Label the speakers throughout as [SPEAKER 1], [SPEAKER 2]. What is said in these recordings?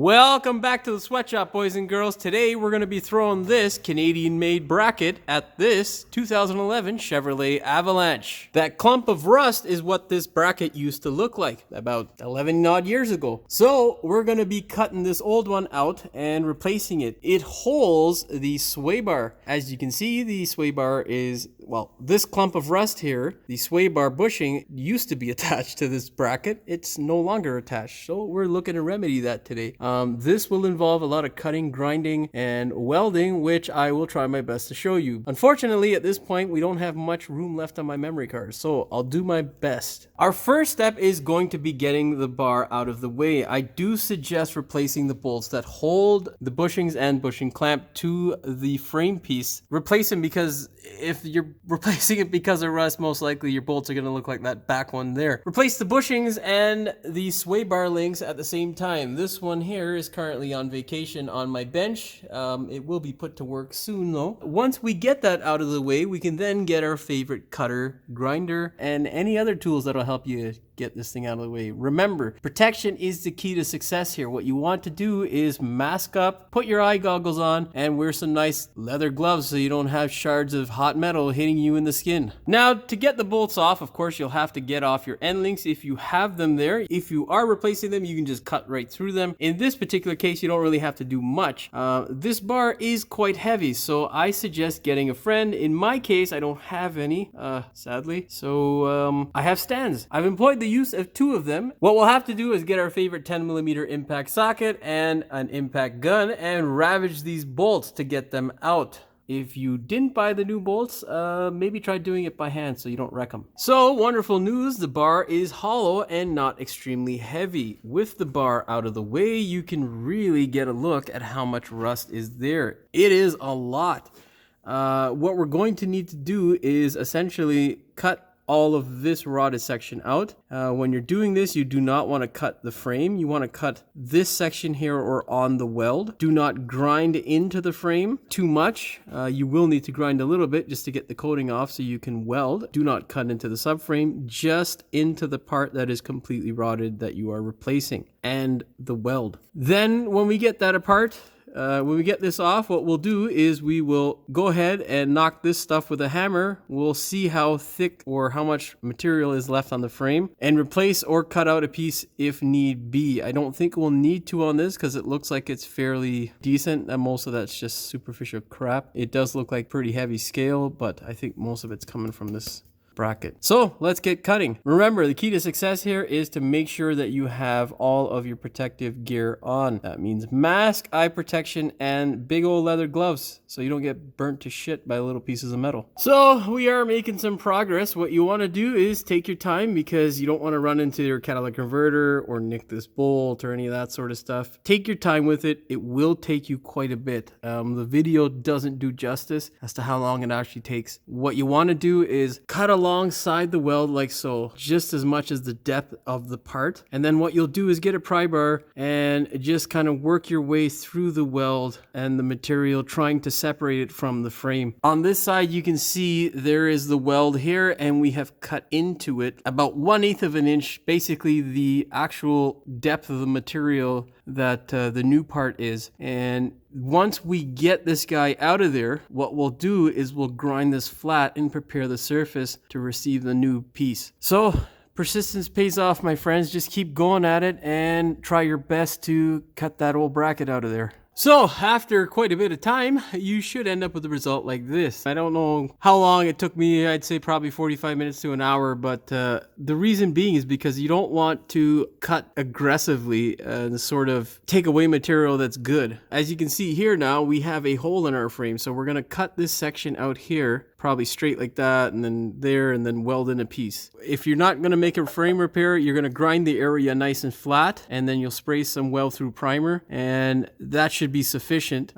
[SPEAKER 1] Welcome back to the sweatshop, boys and girls. Today we're going to be throwing this Canadian-made bracket at this 2011 Chevrolet Avalanche. That clump of rust is what this bracket used to look like about 11 odd years ago. So we're going to be cutting this old one out and replacing it. It holds the sway bar. As you can see, the sway bar is, well, this clump of rust here, the sway bar bushing used to be attached to this bracket. It's no longer attached. So we're looking to remedy that today. This will involve a lot of cutting, grinding, and welding, which I will try my best to show you. Unfortunately, at this point, we don't have much room left on my memory card, so I'll do my best. Our first step is going to be getting the bar out of the way. I do suggest replacing the bolts that hold the bushings and bushing clamp to the frame piece. Replace them, because if you're replacing it because of rust, most likely your bolts are going to look like that back one there. Replace the bushings and the sway bar links at the same time. This one here is currently on vacation on my bench. It will be put to work soon though. Once we get that out of the way, we can then get our favorite cutter, grinder, and any other tools that'll help you get this thing out of the way. Remember, protection is the key to success here. What you want to do is mask up, put your eye goggles on, and wear some nice leather gloves so you don't have shards of hot metal hitting you in the skin. Now, to get the bolts off, of course, you'll have to get off your end links if you have them there. If you are replacing them, you can just cut right through them. In this particular case, you don't really have to do much. This bar is quite heavy, so I suggest getting a friend. In my case, I don't have any, sadly. So I have stands. I've employed the use of two of them. What we'll have to do is get our favorite 10mm impact socket and an impact gun and ravage these bolts to get them out. If you didn't buy the new bolts, maybe try doing it by hand so you don't wreck them. So, wonderful news, the bar is hollow and not extremely heavy. With the bar out of the way, you can really get a look at how much rust is there. It is a lot. What we're going to need to do is essentially cut all of this rotted section out. When you're doing this, you do not want to cut the frame. You want to cut this section here or on the weld. Do not grind into the frame too much. You will need to grind a little bit just to get the coating off so you can weld. Do not cut into the subframe, just into the part that is completely rotted that you are replacing, and the weld. Then when we get that apart, when we get this off, what we'll do is we will go ahead and knock this stuff with a hammer. We'll see how thick or how much material is left on the frame and replace or cut out a piece if need be. I don't think we'll need to on this because it looks like it's fairly decent and most of that's just superficial crap. It does look like pretty heavy scale, but I think most of it's coming from this bracket. So let's get cutting. Remember, the key to success here is to make sure that you have all of your protective gear on. That means mask, eye protection, and big old leather gloves so you don't get burnt to shit by little pieces of metal. So we are making some progress. What you want to do is take your time because you don't want to run into your catalytic converter or nick this bolt or any of that sort of stuff. Take your time with it. It will take you quite a bit. The video doesn't do justice as to how long it actually takes. What you want to do is cut alongside the weld like so, just as much as the depth of the part. And then what you'll do is get a pry bar and just kind of work your way through the weld and the material, trying to separate it from the frame. On this side, you can see there is the weld here, and we have cut into it about 1/8 of an inch, basically the actual depth of the material that the new part is. And once we get this guy out of there, what we'll do is we'll grind this flat and prepare the surface to receive the new piece. So persistence pays off, my friends. Just keep going at it and try your best to cut that old bracket out of there. So after quite a bit of time, you should end up with a result like this. I don't know how long it took me. I'd say probably 45 minutes to an hour, but the reason being is because you don't want to cut aggressively and sort of take away material that's good. As you can see here now, we have a hole in our frame, so we're going to cut this section out here, probably straight like that, and then there, and then weld in a piece. If you're not going to make a frame repair, you're going to grind the area nice and flat, and then you'll spray some weld through primer, and that should should be sufficient.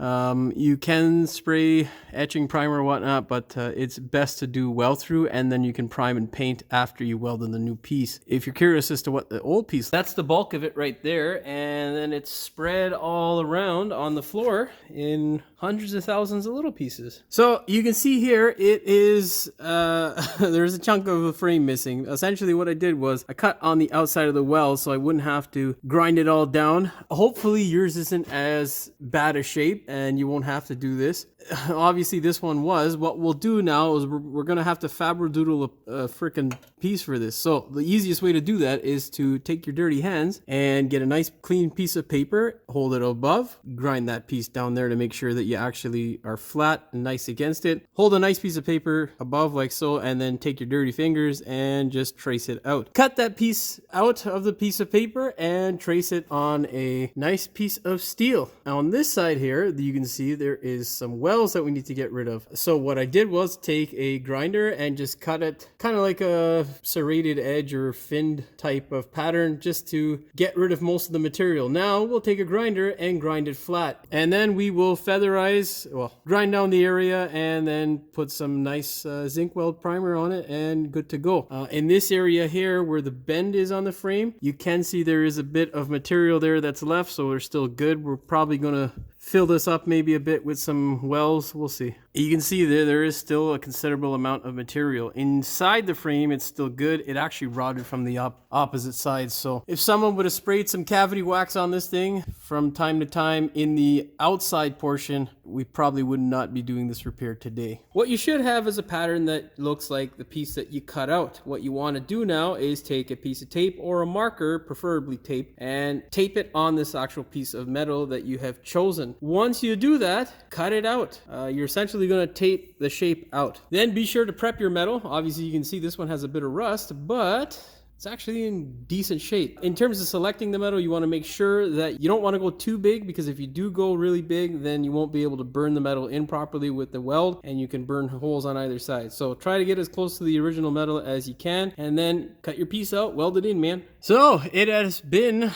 [SPEAKER 1] You can spray etching primer or whatnot, but it's best to do weld through, and then you can prime and paint after you weld in the new piece. If you're curious as to what the old piece, that's the bulk of it right there, and then it's spread all around on the floor in hundreds of thousands of little pieces. So you can see here, it is, there's a chunk of the frame missing. Essentially what I did was I cut on the outside of the weld so I wouldn't have to grind it all down. Hopefully yours isn't as bad a shape and you won't have to do this. Obviously this one was. What we'll do now is we're gonna have to fabridoodle a freaking piece for this. So the easiest way to do that is to take your dirty hands and get a nice clean piece of paper, hold it above, grind that piece down there to make sure that you actually are flat and nice against it. Hold a nice piece of paper above like so, and then take your dirty fingers and just trace it out. Cut that piece out of the piece of paper and trace it on a nice piece of steel. Now on this side here, you can see there is some welds that we need to get rid of. So what I did was take a grinder and just cut it kind of like a serrated edge or finned type of pattern, just to get rid of most of the material. Now we'll take a grinder and grind it flat, and then we will featherize, well, grind down the area and then put some nice zinc weld primer on it and good to go. In this area here where the bend is on the frame, you can see there is a bit of material there that's left, so we're still good. We're probably gonna fill this up maybe a bit with some welds. We'll see. You can see there is still a considerable amount of material. Inside the frame, it's still good. It actually rotted from the opposite side. So if someone would have sprayed some cavity wax on this thing from time to time in the outside portion, we probably would not be doing this repair today. What you should have is a pattern that looks like the piece that you cut out. What you want to do now is take a piece of tape or a marker, preferably tape, and tape it on this actual piece of metal that you have chosen. Once you do that, cut it out. You're essentially going to tape the shape out. Then be sure to prep your metal. Obviously you can see this one has a bit of rust, but it's actually in decent shape. In terms of selecting the metal, you want to make sure that you don't want to go too big, because if you do go really big, then you won't be able to burn the metal in properly with the weld, and you can burn holes on either side. So try to get as close to the original metal as you can, and then cut your piece out, weld it in, man. So it has been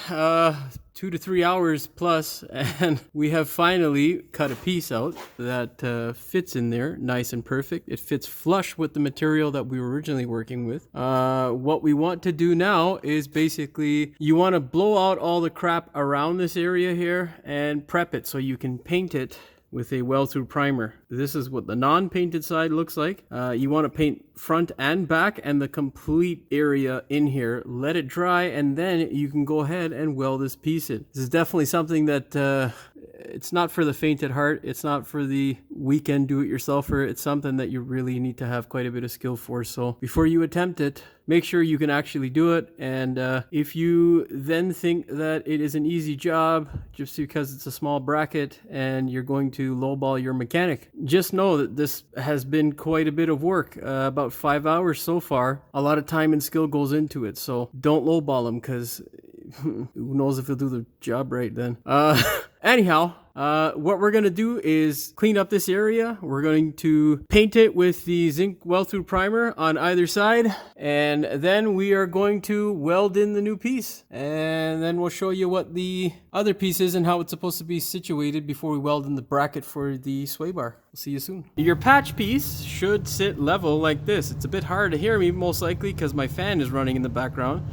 [SPEAKER 1] 2 to 3 hours plus, and we have finally cut a piece out that fits in there nice and perfect. It fits flush with the material that we were originally working with. What we want to do now is basically you want to blow out all the crap around this area here and prep it so you can paint it with a weld-through primer. This is what the non-painted side looks like. You want to paint front and back and the complete area in here. Let it dry, and then you can go ahead and weld this piece in. This is definitely something that it's not for the faint at heart. It's not for the weekend do-it-yourselfer. It's something that you really need to have quite a bit of skill for. So before you attempt it, make sure you can actually do it. And if you then think that it is an easy job just because it's a small bracket and you're going to lowball your mechanic, just know that this has been quite a bit of work. About 5 hours so far. A lot of time and skill goes into it. So don't lowball them, because who knows if he'll do the job right then. Anyhow, what we're going to do is clean up this area. We're going to paint it with the zinc weld-through primer on either side, and then we are going to weld in the new piece. And then we'll show you what the other piece is and how it's supposed to be situated before we weld in the bracket for the sway bar. We'll see you soon. Your patch piece should sit level like this. It's a bit hard to hear me, most likely, because my fan is running in the background.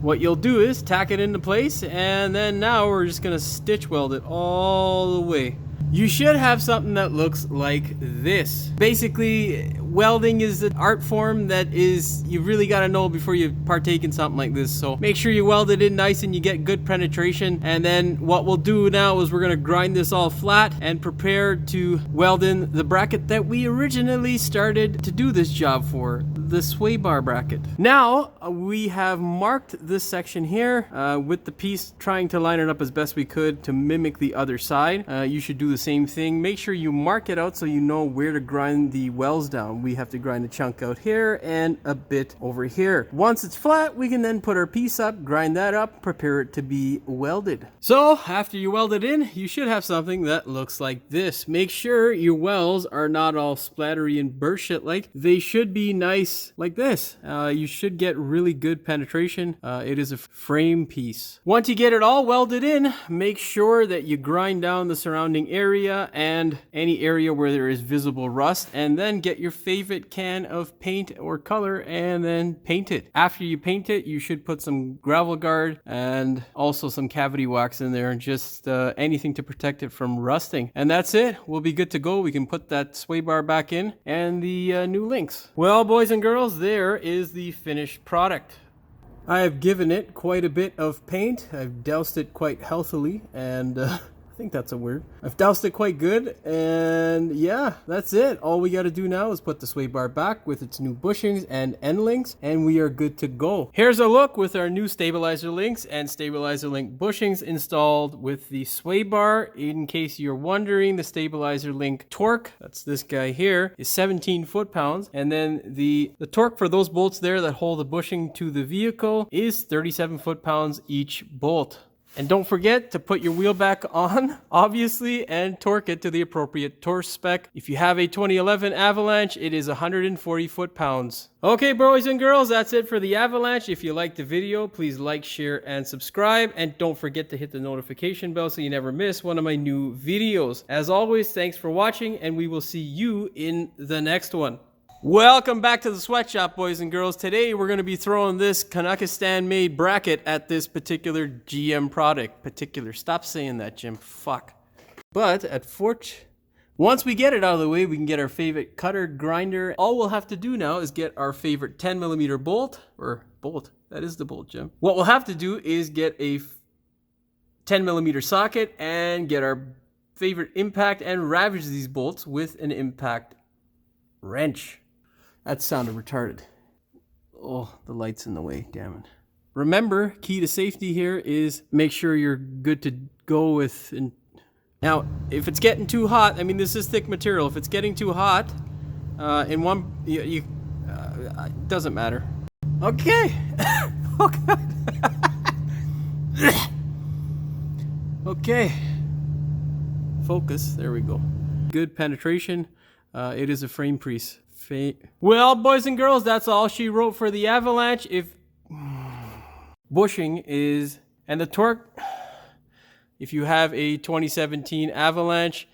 [SPEAKER 1] What you'll do is tack it into place, and then now we're just gonna stitch weld it all the way. You should have something that looks like this. Basically, welding is an art form that is, you really got to know before you partake in something like this. So make sure you weld it in nice and you get good penetration. And then what we'll do now is we're going to grind this all flat and prepare to weld in the bracket that we originally started to do this job for, the sway bar bracket. Now we have marked this section here with the piece, trying to line it up as best we could to mimic the other side. You should do the same thing. Make sure you mark it out so you know where to grind the welds down. we have to grind a chunk out here and a bit over here. Once it's flat, we can then put our piece up, grind that up, prepare it to be welded. So after you weld it in, you should have something that looks like this. Make sure your welds are not all splattery and burst shit like. They should be nice like this. You should get really good penetration. It is a frame piece. Once you get it all welded in, make sure that you grind down the surrounding area and any area where there is visible rust, and then get your favorite can of paint or color and then paint it. After you paint it, you should put some gravel guard and also some cavity wax in there, and just anything to protect it from rusting. And that's it. We'll be good to go. We can put that sway bar back in and the new links. Well, boys and girls, there is the finished product. I have given it quite a bit of paint. I've doused it quite healthily, and I think that's a word. I've doused it quite good, and yeah, that's it. All we got to do now is put the sway bar back with its new bushings and end links, and we are good to go. Here's a look with our new stabilizer links and stabilizer link bushings installed with the sway bar. In case you're wondering, the stabilizer link torque, that's this guy here, is 17 foot-pounds, and then the torque for those bolts there that hold the bushing to the vehicle is 37 foot-pounds each bolt. And don't forget to put your wheel back on, obviously, and torque it to the appropriate torque spec. If you have a 2011 Avalanche, it is 140 foot-pounds. Okay, boys and girls, that's it for the Avalanche. If you liked the video, please like, share, and subscribe. And don't forget to hit the notification bell so you never miss one of my new videos. As always, thanks for watching, and we will see you in the next one. Welcome back to the sweatshop, boys and girls. Today we're going to be throwing this Kazakhstan-made bracket at this particular GM product. Stop saying that, Jim. Fuck. But once we get it out of the way, we can get our favorite cutter, grinder. All we'll have to do now is get our favorite 10mm bolt. That is the bolt, Jim. What we'll have to do is get a 10mm socket and get our favorite impact and ravage these bolts with an impact wrench. That sounded retarded. Oh, the light's in the way, damn it. Remember, key to safety here is make sure you're good to go with. Now, if it's getting too hot, I mean, this is thick material. If it's getting too hot, it doesn't matter. Okay. Oh, God. Okay. Focus. There we go. Good penetration. It is a frame piece. Well, boys and girls, that's all she wrote for the Avalanche. If bushing is, and the torque, if you have a 2017 Avalanche,